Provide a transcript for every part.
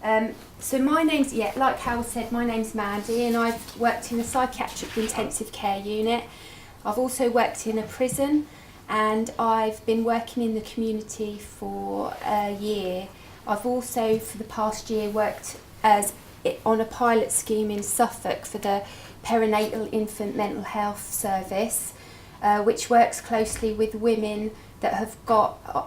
So my name's, like Hal said, my name's Mandy, and I've worked in a psychiatric intensive care unit. I've also worked in a prison, and I've been working in the community for a year. I've also, for the past year, worked on a pilot scheme in Suffolk for the Perinatal Infant Mental Health Service, which works closely with women that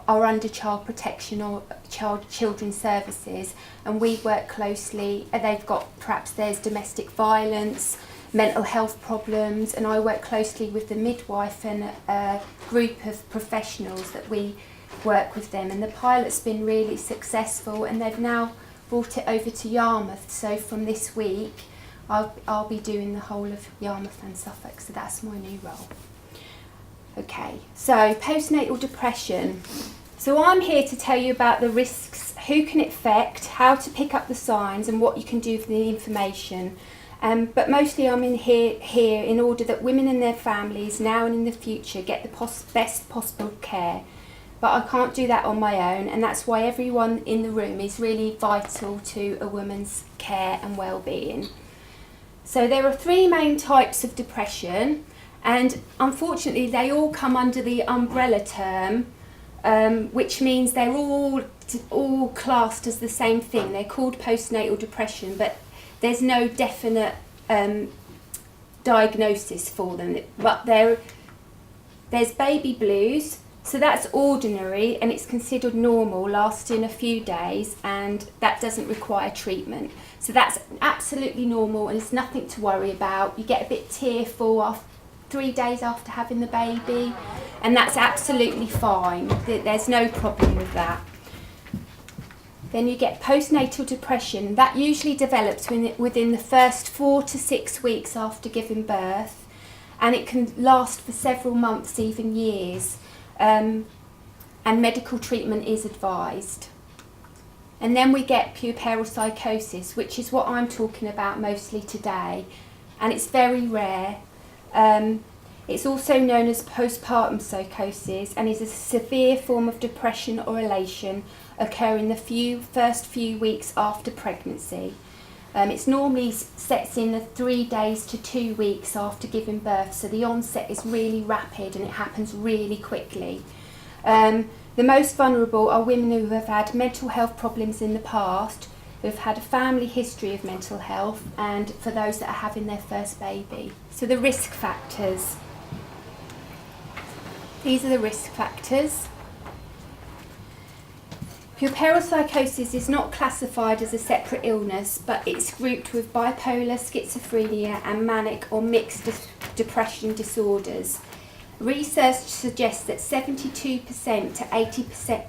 are under child protection or children's services, and we work closely. Perhaps there's domestic violence, mental health problems, and I work closely with the midwife and a group of professionals that we work with them. And the pilot's been really successful, and they've now brought it over to Yarmouth. So from this week, I'll be doing the whole of Yarmouth and Suffolk. So that's my new role. Okay, so postnatal depression. So I'm here to tell you about the risks, who can it affect, how to pick up the signs, and what you can do for the information. But mostly I'm here in order that women and their families now and in the future get the best possible care. But I can't do that on my own, and that's why everyone in the room is really vital to a woman's care and well-being. So there are 3 main types of depression, and unfortunately they all come under the umbrella term, which means they're all classed as the same thing. They're called postnatal depression, but there's no definite diagnosis for them. But there's baby blues, so that's ordinary and it's considered normal, lasting a few days, and that doesn't require treatment. So that's absolutely normal and it's nothing to worry about. You get a bit tearful 3 days after having the baby, and that's absolutely fine. There's no problem with that. Then you get postnatal depression. That usually develops within the first 4 to 6 weeks after giving birth, and it can last for several months, even years, and medical treatment is advised. And then we get puerperal psychosis, which is what I'm talking about mostly today, and it's very rare. It's also known as postpartum psychosis, and is a severe form of depression or elation occurring the first few weeks after pregnancy. It normally sets in the 3 days to 2 weeks after giving birth, so the onset is really rapid and it happens really quickly. The most vulnerable are women who have had mental health problems in the past, who have had a family history of mental health, and for those that are having their first baby. So the risk factors. These are the risk factors. Puerperal psychosis is not classified as a separate illness, but it's grouped with bipolar, schizophrenia, and manic or mixed depression disorders. Research suggests that 72% to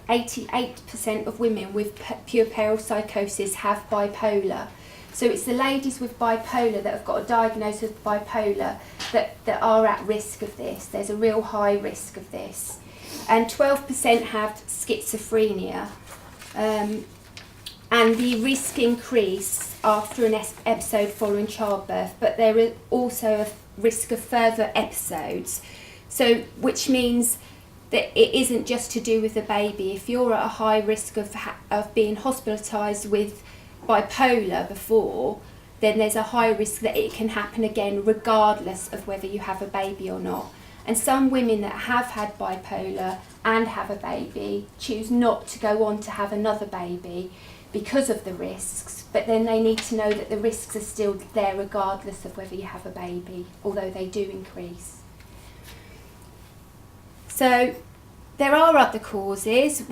88% of women with puerperal psychosis have bipolar. So it's the ladies with bipolar that have got a diagnosis with bipolar that are at risk of this. There's a real high risk of this. And 12% have schizophrenia. And the risk increase after an episode following childbirth, but there is also a risk of further episodes. So, which means that it isn't just to do with the baby. If you're at a high risk of being hospitalised with bipolar before, then there's a high risk that it can happen again regardless of whether you have a baby or not. And some women that have had bipolar and have a baby choose not to go on to have another baby because of the risks, but then they need to know that the risks are still there regardless of whether you have a baby, although they do increase. So there are other causes.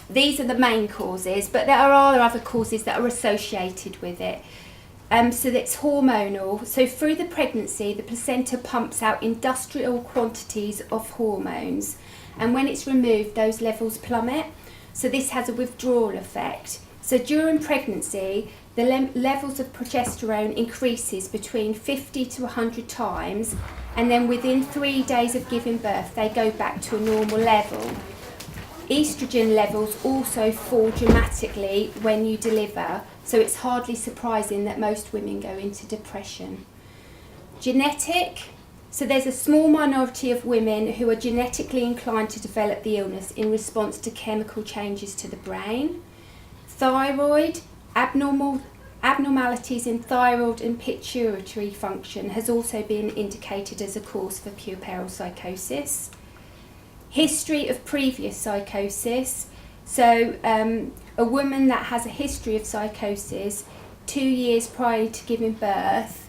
These are the main causes, but there are other causes that are associated with it. So that's hormonal. So through the pregnancy, the placenta pumps out industrial quantities of hormones, and when it's removed, those levels plummet. So this has a withdrawal effect. So during pregnancy, the levels of progesterone increases between 50 to 100 times, and then within 3 days of giving birth, they go back to a normal level. Estrogen levels also fall dramatically when you deliver, so it's hardly surprising that most women go into depression. Genetic. So there's a small minority of women who are genetically inclined to develop the illness in response to chemical changes to the brain. Thyroid, abnormalities in thyroid and pituitary function has also been indicated as a cause for puerperal psychosis. History of previous psychosis. So a woman that has a history of psychosis 2 years prior to giving birth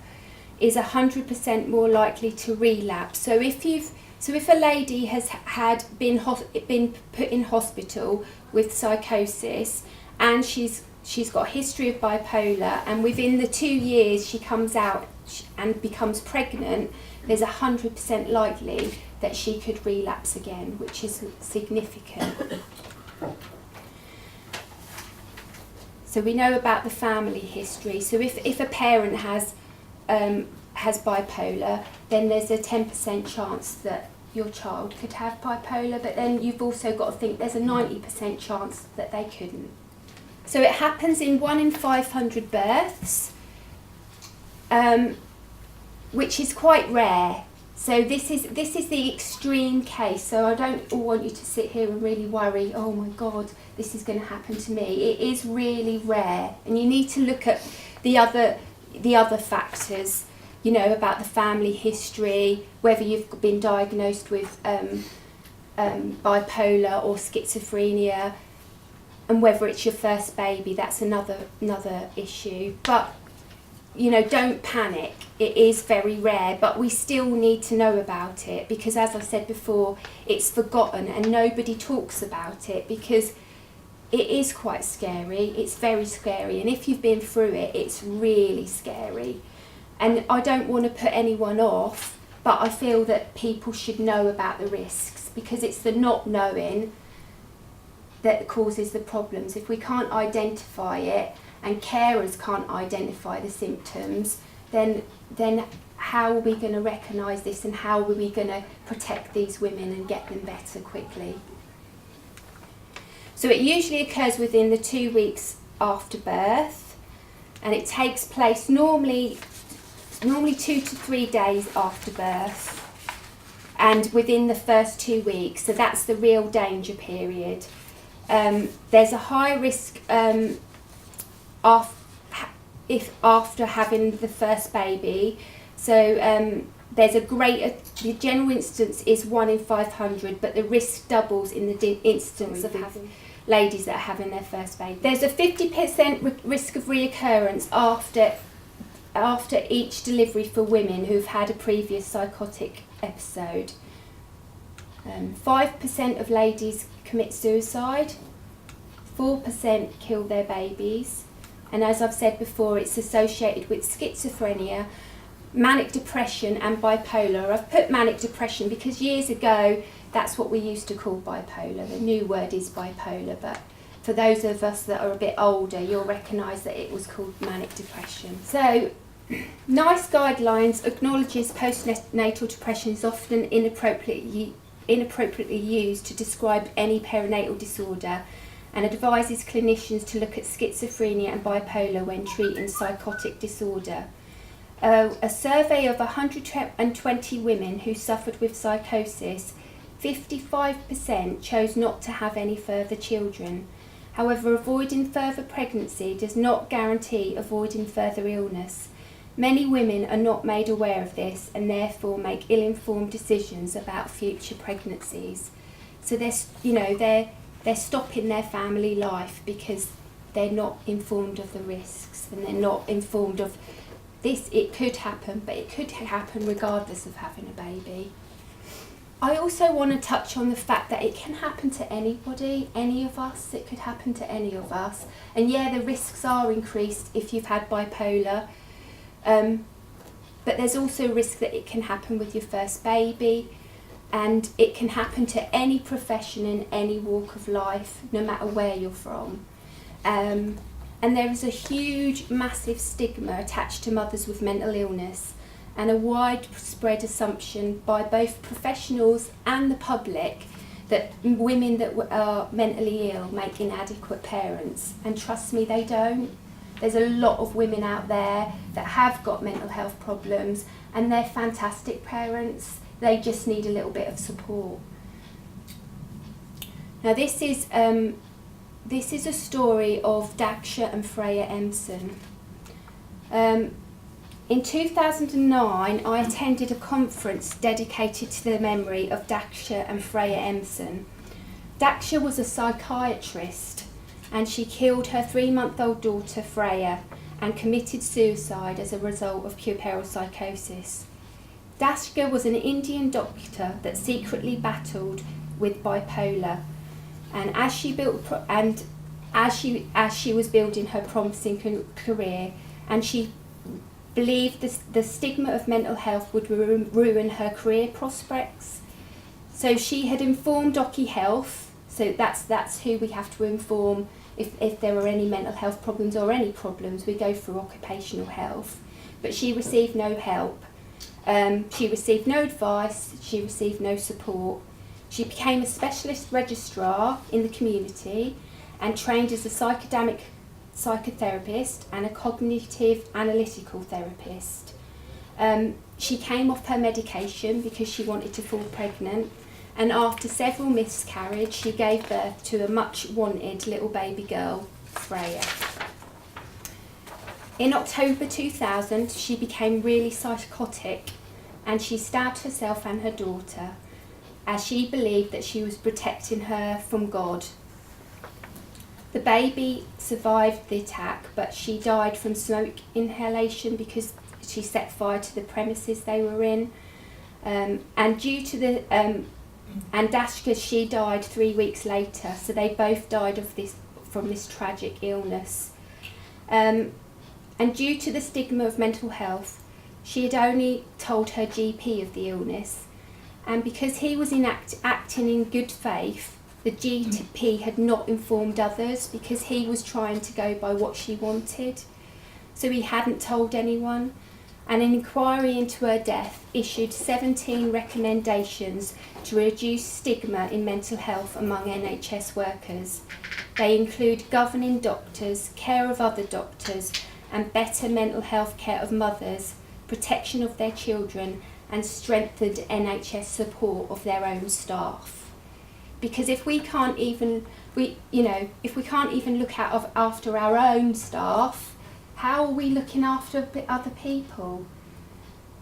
is 100% more likely to relapse. So if a lady has been put in hospital with psychosis and she's got a history of bipolar, and within the 2 years she comes out and becomes pregnant, there's 100% likely that she could relapse again, which is significant. So we know about the family history. So if a parent has bipolar, then there's a 10% chance that your child could have bipolar, but then you've also got to think there's a 90% chance that they couldn't. So it happens in 1 in 500 births, which is quite rare. So this is the extreme case. So I don't want you to sit here and really worry, oh my God, this is going to happen to me. It is really rare, and you need to look at the other factors, you know, about the family history, whether you've been diagnosed with bipolar or schizophrenia, and whether it's your first baby. That's another issue. But you know, don't panic. It is very rare, but we still need to know about it, because as I said before, it's forgotten and nobody talks about it, because it is quite scary. It's very scary, and if you've been through it, it's really scary. And I don't want to put anyone off, but I feel that people should know about the risks, because it's the not knowing that causes the problems. If we can't identify it, and carers can't identify the symptoms, then how are we going to recognise this, and how are we going to protect these women and get them better quickly? So it usually occurs within the 2 weeks after birth, and it takes place normally 2 to 3 days after birth, and within the first 2 weeks. So that's the real danger period. There's a high risk if after having the first baby. So there's the general instance is 1 in 500, but the risk doubles in the instance of having ladies that are having their first baby. There's a 50% risk of reoccurrence after each delivery for women who've had a previous psychotic episode. 5% of ladies commit suicide, 4% kill their babies, and as I've said before, it's associated with schizophrenia, manic depression and bipolar. I've put manic depression because years ago that's what we used to call bipolar. The new word is bipolar, but for those of us that are a bit older, you'll recognise that it was called manic depression. So NICE guidelines acknowledges post-natal depression is often inappropriately used to describe any perinatal disorder, and advises clinicians to look at schizophrenia and bipolar when treating psychotic disorder. A survey of 120 women who suffered with psychosis, 55% chose not to have any further children. However, avoiding further pregnancy does not guarantee avoiding further illness. Many women are not made aware of this and therefore make ill-informed decisions about future pregnancies. So they're stopping their family life because they're not informed of the risks, and they're not informed of this. It could happen, but it could happen regardless of having a baby. I also want to touch on the fact that it can happen to anybody, any of us. It could happen to any of us. And yeah, the risks are increased if you've had bipolar, but there's also a risk that it can happen with your first baby. And it can happen to any profession in any walk of life, no matter where you're from. And there is a huge, massive stigma attached to mothers with mental illness, and a widespread assumption by both professionals and the public that women that are mentally ill make inadequate parents. And trust me, they don't. There's a lot of women out there that have got mental health problems, and they're fantastic parents. They just need a little bit of support. Now this is this is a story of Dagsha and Freya Emson. In 2009, I attended a conference dedicated to the memory of Dagsha and Freya Emson. Dagsha was a psychiatrist, and she killed her 3-month-old daughter Freya and committed suicide as a result of puerperal psychosis. Dagsha was an Indian doctor that secretly battled with bipolar, and as she was building her promising career, and she believed the stigma of mental health would ruin her career prospects. So she had informed Docky Health, so that's who we have to inform if there are any mental health problems or any problems, we go through occupational health. But she received no help. She received no advice, she received no support. She became a specialist registrar in the community and trained as a psychotherapist and a cognitive analytical therapist. She came off her medication because she wanted to fall pregnant, and after several miscarriages she gave birth to a much wanted little baby girl, Freya. In October 2000 she became really psychotic and she stabbed herself and her daughter as she believed that she was protecting her from God. The baby survived the attack, but she died from smoke inhalation because she set fire to the premises they were in. And Dagsha, she died 3 weeks later, so they both died from this tragic illness. And due to the stigma of mental health, she had only told her GP of the illness, and because he was acting in good faith, the GP had not informed others because he was trying to go by what she wanted. So he hadn't told anyone, and an inquiry into her death issued 17 recommendations to reduce stigma in mental health among NHS workers. They include governing doctors, care of other doctors, and better mental health care of mothers, protection of their children, and strengthened NHS support of their own staff. Because if we can't even look after our own staff, how are we looking after other people?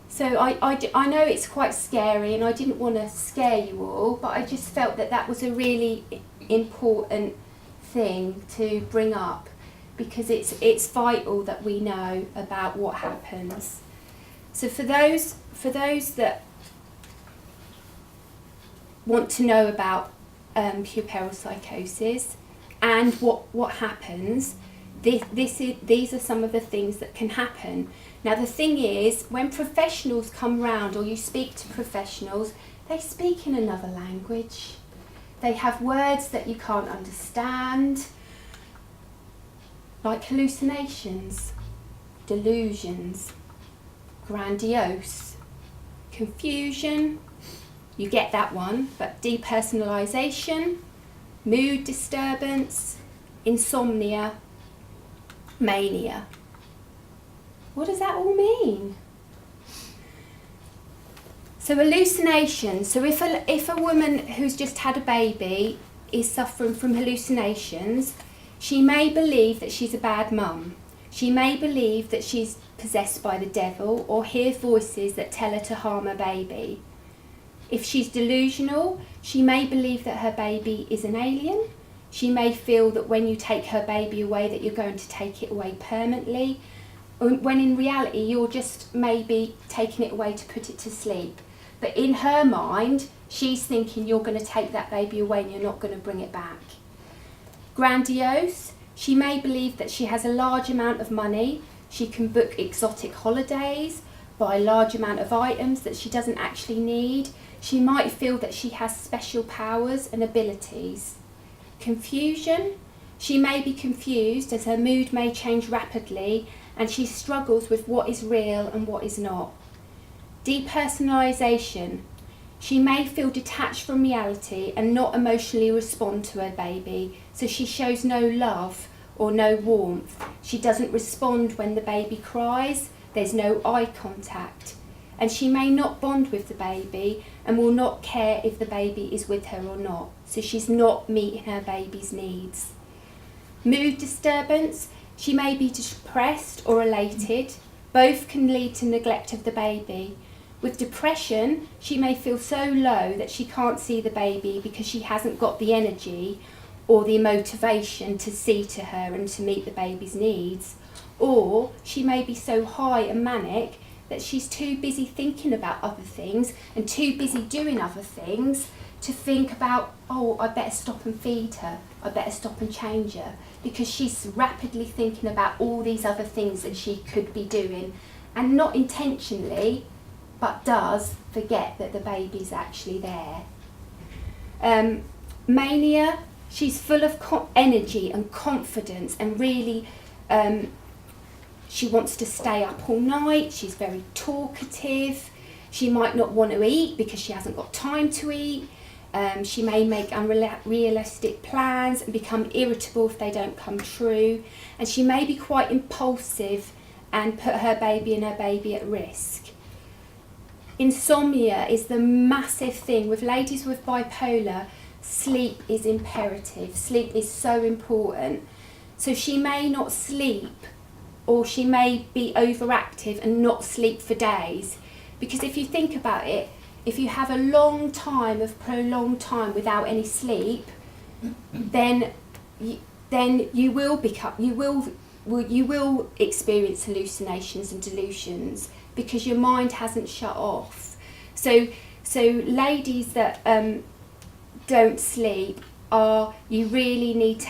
So I know it's quite scary, and I didn't want to scare you all, but I just felt that was a really important thing to bring up, because it's vital that we know about what happens. So for those that want to know about puerperal psychosis and what happens, these are some of the things that can happen. Now the thing is, when professionals come round, or you speak to professionals, they speak in another language. They have words that you can't understand, like hallucinations, delusions, grandiose, confusion, you get that one, but depersonalisation, mood disturbance, insomnia, mania. What does that all mean? So hallucinations, so if a woman who's just had a baby is suffering from hallucinations, she may believe that she's a bad mum. She may believe that she's possessed by the devil, or hear voices that tell her to harm her baby. If she's delusional, she may believe that her baby is an alien. She may feel that when you take her baby away that you're going to take it away permanently, when in reality you're just maybe taking it away to put it to sleep. But in her mind, she's thinking you're going to take that baby away and you're not going to bring it back. Grandiose, she may believe that she has a large amount of money. She can book exotic holidays, buy a large amount of items that she doesn't actually need. She might feel that she has special powers and abilities. Confusion, she may be confused as her mood may change rapidly and she struggles with what is real and what is not. Depersonalisation, she may feel detached from reality and not emotionally respond to her baby, so she shows no love or no warmth. She doesn't respond when the baby cries, there's no eye contact, and she may not bond with the baby and will not care if the baby is with her or not, so she's not meeting her baby's needs. Mood disturbance, she may be depressed or elated. Both can lead to neglect of the baby. With depression, she may feel so low that she can't see the baby because she hasn't got the energy or the motivation to see to her and to meet the baby's needs. Or she may be so high and manic that she's too busy thinking about other things and too busy doing other things to think about, oh, I better stop and feed her, I better stop and change her, because she's rapidly thinking about all these other things that she could be doing, and not intentionally, but does forget that the baby's actually there. Mania, she's full of energy and confidence, and really she wants to stay up all night. She's very talkative. She might not want to eat because she hasn't got time to eat. She may make unrealistic plans and become irritable if they don't come true. And she may be quite impulsive and put her baby and her baby at risk. Insomnia is the massive thing. With ladies with bipolar, sleep is imperative. Sleep is so important. So she may not sleep, or she may be overactive and not sleep for days. Because if you think about it, if you have a long time of prolonged time without any sleep, then you will experience hallucinations and delusions because your mind hasn't shut off. So ladies that don't sleep, you really need to,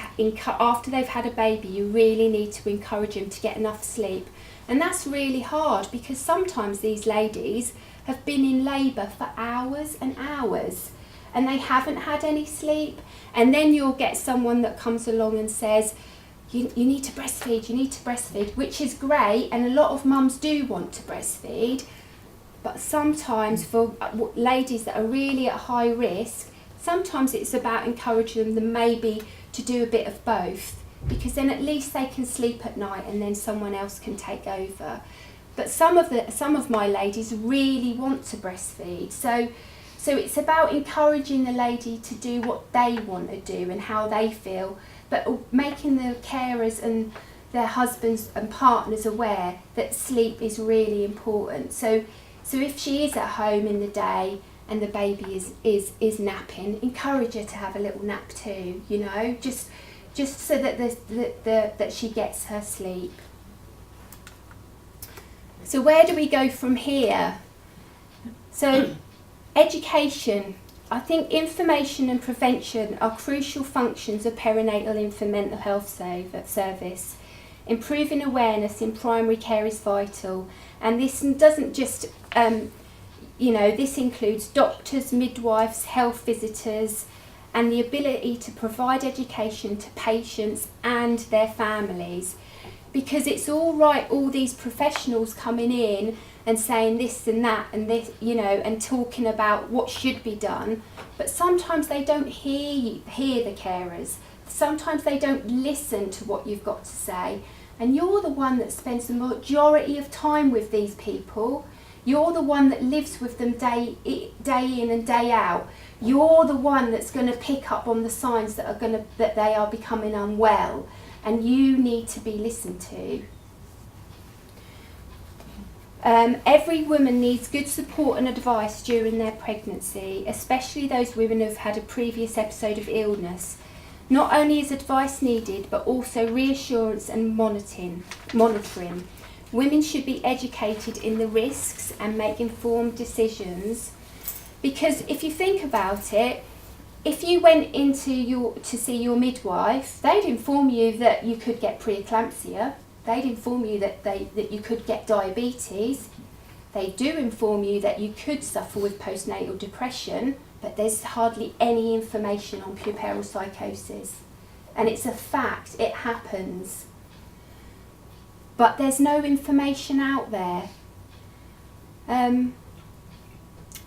after they've had a baby, you really need to encourage them to get enough sleep. And that's really hard because sometimes these ladies have been in labour for hours and hours and they haven't had any sleep. And then you'll get someone that comes along and says, you need to breastfeed, you need to breastfeed, which is great, and a lot of mums do want to breastfeed. But sometimes for ladies that are really at high risk, sometimes it's about encouraging them maybe to do a bit of both, because then at least they can sleep at night and then someone else can take over. But some of my ladies really want to breastfeed, so it's about encouraging the lady to do what they want to do and how they feel, but making the carers and their husbands and partners aware that sleep is really important. So if she is at home in the day and the baby is napping, encourage her to have a little nap too, you know, just so that she gets her sleep. So where do we go from here? So education. I think information and prevention are crucial functions of perinatal infant mental health service. Improving awareness in primary care is vital, and this doesn't just this includes doctors, midwives, health visitors, and the ability to provide education to patients and their families. Because it's all right, all these professionals coming in and saying this and that and this, and talking about what should be done, but sometimes they don't hear the carers. Sometimes they don't listen to what you've got to say, and you're the one that spends the majority of time with these people. You're the one that lives with them day in and day out. You're the one that's going to pick up on the signs that they are becoming unwell, and you need to be listened to. Every woman needs good support and advice during their pregnancy, especially those women who have had a previous episode of illness. Not only is advice needed, but also reassurance and monitoring. Women should be educated in the risks and make informed decisions, because if you think about it, if you went to see your midwife, they'd inform you that you could get preeclampsia. They'd inform you that you could get diabetes. They do inform you that you could suffer with postnatal depression, but there's hardly any information on puerperal psychosis. And it's a fact, it happens. But there's no information out there.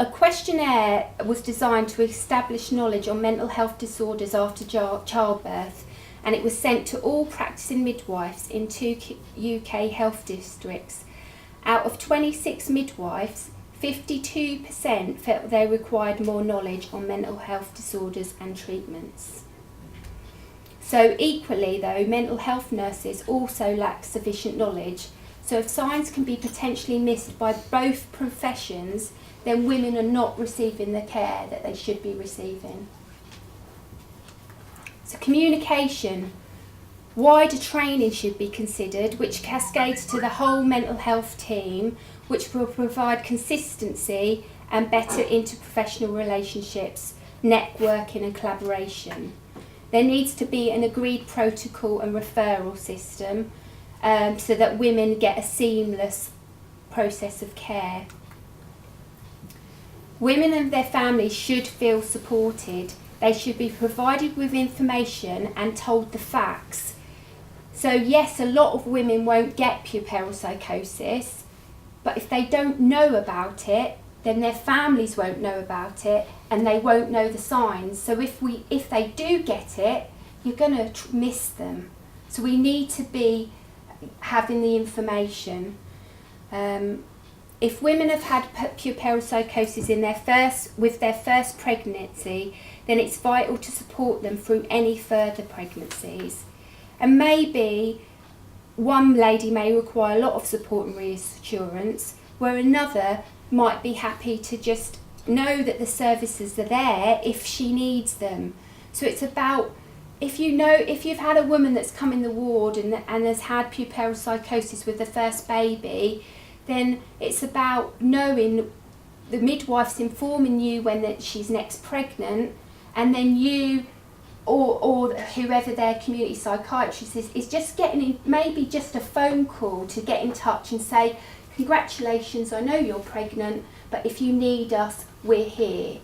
A questionnaire was designed to establish knowledge on mental health disorders after childbirth, and it was sent to all practicing midwives in 2 UK health districts. Out of 26 midwives, 52% felt they required more knowledge on mental health disorders and treatments. So equally though, mental health nurses also lack sufficient knowledge. So if signs can be potentially missed by both professions, then women are not receiving the care that they should be receiving. So communication. Wider training should be considered, which cascades to the whole mental health team, which will provide consistency and better interprofessional relationships, networking and collaboration. There needs to be an agreed protocol and referral system so that women get a seamless process of care. Women and their families should feel supported. They should be provided with information and told the facts. So yes, a lot of women won't get puerperal psychosis, but if they don't know about it, then their families won't know about it and they won't know the signs. So if they do get it, you're going to miss them. So we need to be having the information. If women have had puerperal psychosis with their first pregnancy, then it's vital to support them through any further pregnancies. And maybe one lady may require a lot of support and reassurance, where another might be happy to just know that the services are there if she needs them. So it's about, if you've had a woman that's come in the ward and has had puerperal psychosis with the first baby, then it's about knowing the midwife's informing you when she's next pregnant, and then you or whoever their community psychiatrist is just getting in, maybe just a phone call to get in touch and say, congratulations, I know you're pregnant, but if you need us, we're here.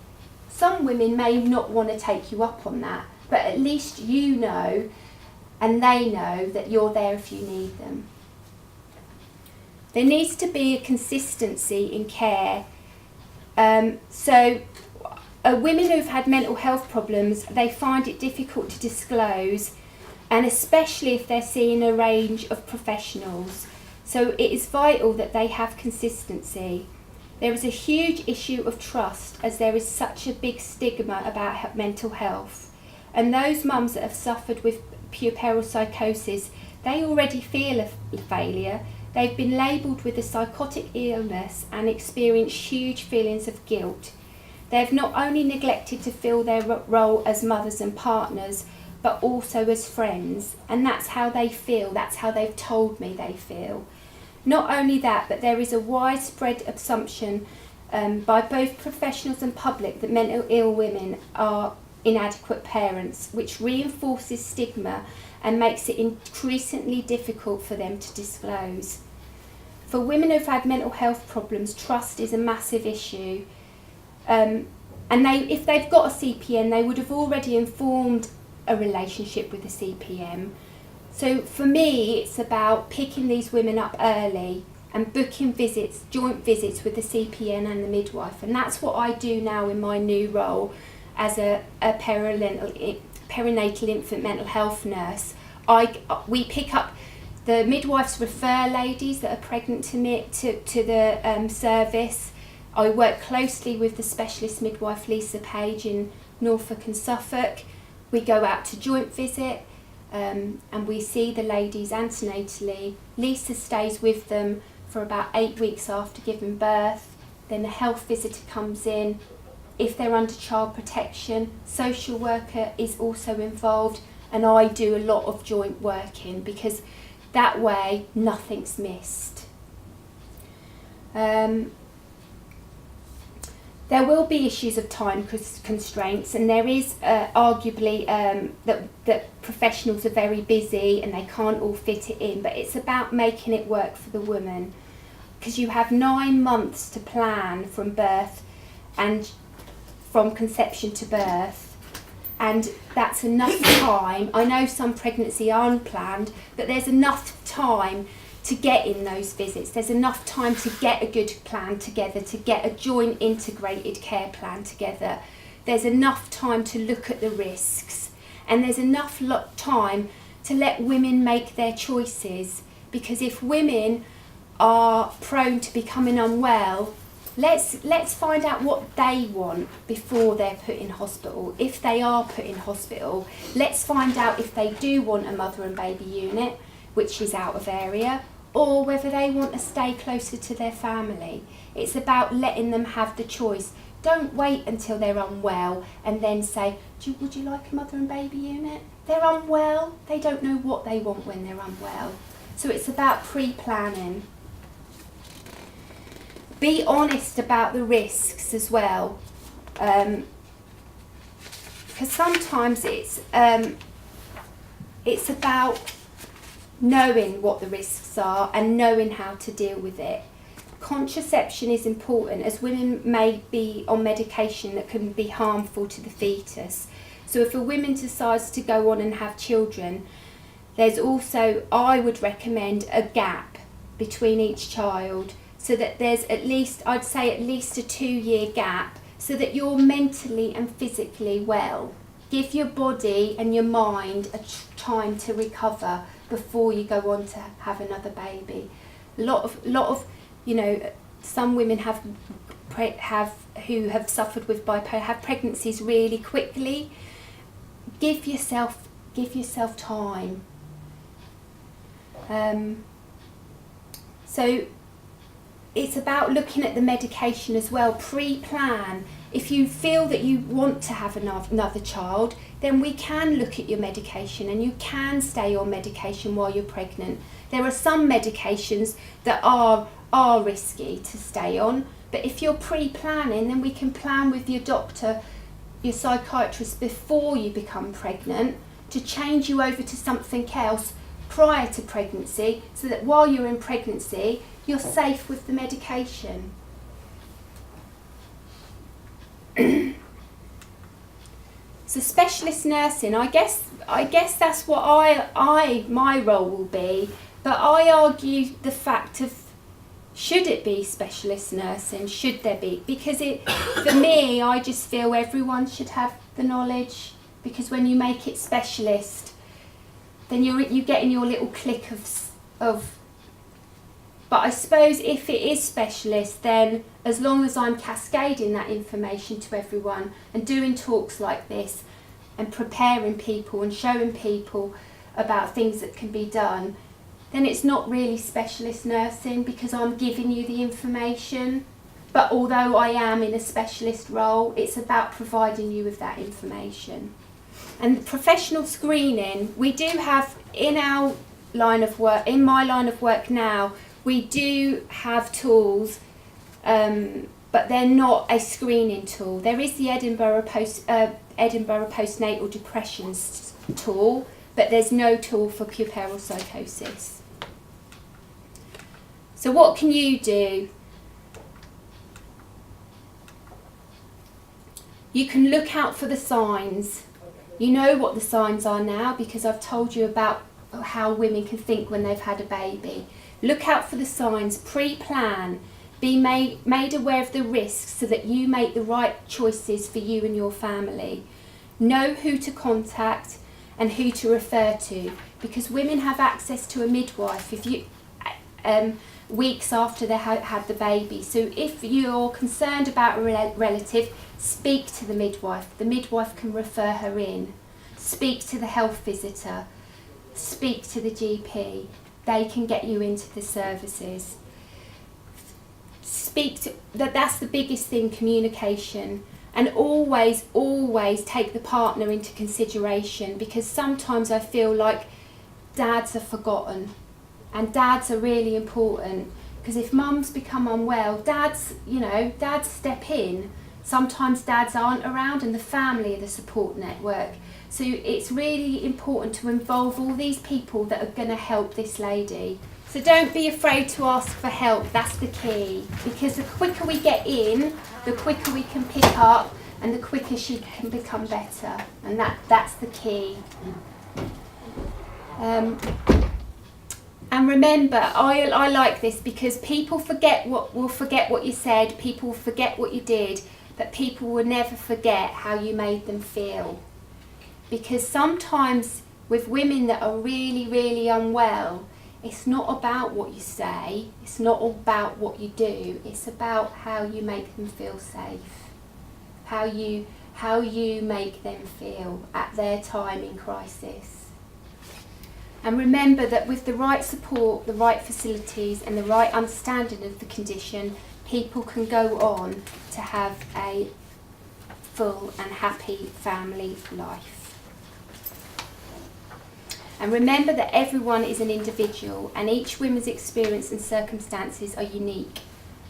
Some women may not want to take you up on that, but at least you know and they know that you're there if you need them. There needs to be a consistency in care. Women who've had mental health problems, they find it difficult to disclose, and especially if they're seeing a range of professionals. So it is vital that they have consistency. There is a huge issue of trust, as there is such a big stigma about mental health. And those mums that have suffered with puerperal psychosis, they already feel a failure. They've been labelled with a psychotic illness and experience huge feelings of guilt. They've not only neglected to fill their role as mothers and partners, but also as friends, and that's how they feel, that's how they've told me they feel. Not only that, but there is a widespread assumption by both professionals and public that mentally ill women are inadequate parents, which reinforces stigma and makes it increasingly difficult for them to disclose. For women who've had mental health problems, trust is a massive issue. And if they've got a CPN, they would have already informed a relationship with the CPM. So for me, it's about picking these women up early and booking visits, joint visits with the CPN and the midwife. And that's what I do now in my new role as a perinatal infant mental health nurse. We pick up the midwives, refer ladies that are pregnant to the service. I work closely with the specialist midwife Lisa Page in Norfolk and Suffolk. We go out to joint visit and we see the ladies antenatally. Lisa stays with them for about 8 weeks after giving birth. Then the health visitor comes in. If they're under child protection, social worker is also involved, and I do a lot of joint working because that way nothing's missed. There will be issues of time constraints, and there is arguably that professionals are very busy and they can't all fit it in, but it's about making it work for the woman, because you have 9 months to plan from birth and from conception to birth, and that's enough time. I know some pregnancy are unplanned, but there's enough time to get in those visits. There's enough time to get a good plan together, to get a joint integrated care plan together. There's enough time to look at the risks, and there's enough time to let women make their choices, because if women are prone to becoming unwell, let's find out what they want before they're put in hospital. If they are put in hospital, let's find out if they do want a mother and baby unit, which is out of area, or whether they want to stay closer to their family. It's about letting them have the choice. Don't wait until they're unwell and then say, would you like a mother and baby unit? They're unwell, they don't know what they want when they're unwell. So it's about pre-planning. Be honest about the risks as well, because sometimes it's about knowing what the risks are and knowing how to deal with it. Contraception is important, as women may be on medication that can be harmful to the fetus. So if a woman decides to go on and have children, there's also, I would recommend, a gap between each child, so that there's at least, I'd say at least a 2-year gap, so that you're mentally and physically well. Give your body and your mind a time to recover before you go on to have another baby. A lot of some women who have suffered with bipolar have pregnancies really quickly. Give yourself time. So it's about looking at the medication as well. Pre-plan. If you feel that you want to have another child, then we can look at your medication and you can stay on medication while you're pregnant. There are some medications that are risky to stay on, but if you're pre-planning, then we can plan with your doctor, your psychiatrist, before you become pregnant to change you over to something else prior to pregnancy, so that while you're in pregnancy, you're safe with the medication. So specialist nursing, I guess that's what my role will be, but I argue the fact of, should it be specialist nursing? Should there be? Because for me, I just feel everyone should have the knowledge, because when you make it specialist, then you get in your little clique of. But I suppose if it is specialist, then as long as I'm cascading that information to everyone and doing talks like this and preparing people and showing people about things that can be done, then it's not really specialist nursing, because I'm giving you the information. But although I am in a specialist role, it's about providing you with that information. And professional screening, we do have in our line of work, in my line of work now, we do have tools, but they're not a screening tool. There is the Edinburgh post-natal depression tool, but there's no tool for puerperal psychosis. So what can you do? You can look out for the signs. You know what the signs are now, because I've told you about how women can think when they've had a baby. Look out for the signs, pre-plan, be made aware of the risks so that you make the right choices for you and your family. Know who to contact and who to refer to, because women have access to a midwife weeks after they had the baby. So if you're concerned about a relative, speak to the midwife. The midwife can refer her in. Speak to the health visitor. Speak to the GP. They can get you into the services. That's the biggest thing, communication. And always take the partner into consideration, because sometimes I feel like dads are forgotten. And dads are really important, because if mums become unwell, dads step in. Sometimes dads aren't around, and the family are the support network. So it's really important to involve all these people that are going to help this lady. So don't be afraid to ask for help, that's the key. Because the quicker we get in, the quicker we can pick up, and the quicker she can become better. And that's the key. And remember, I like this, because people will forget what you said, people will forget what you did, but people will never forget how you made them feel. Because sometimes with women that are really, really unwell, It's not about what you say, it's not about what you do, it's about how you make them feel safe, how you make them feel at their time in crisis. And remember that with the right support, the right facilities and the right understanding of the condition, people can go on to have a full and happy family life. And remember that everyone is an individual and each woman's experience and circumstances are unique.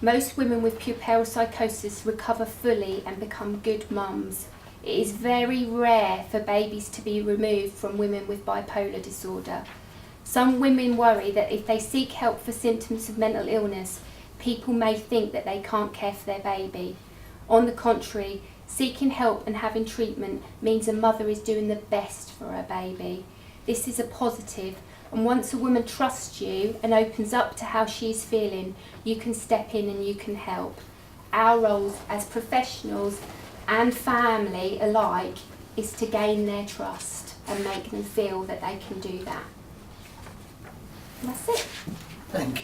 Most women with puerperal psychosis recover fully and become good mums. It is very rare for babies to be removed from women with bipolar disorder. Some women worry that if they seek help for symptoms of mental illness, people may think that they can't care for their baby. On the contrary, seeking help and having treatment means a mother is doing the best for her baby. This is a positive, and once a woman trusts you and opens up to how she's feeling, you can step in and you can help. Our roles as professionals and family alike is to gain their trust and make them feel that they can do that. And that's it. Thank you.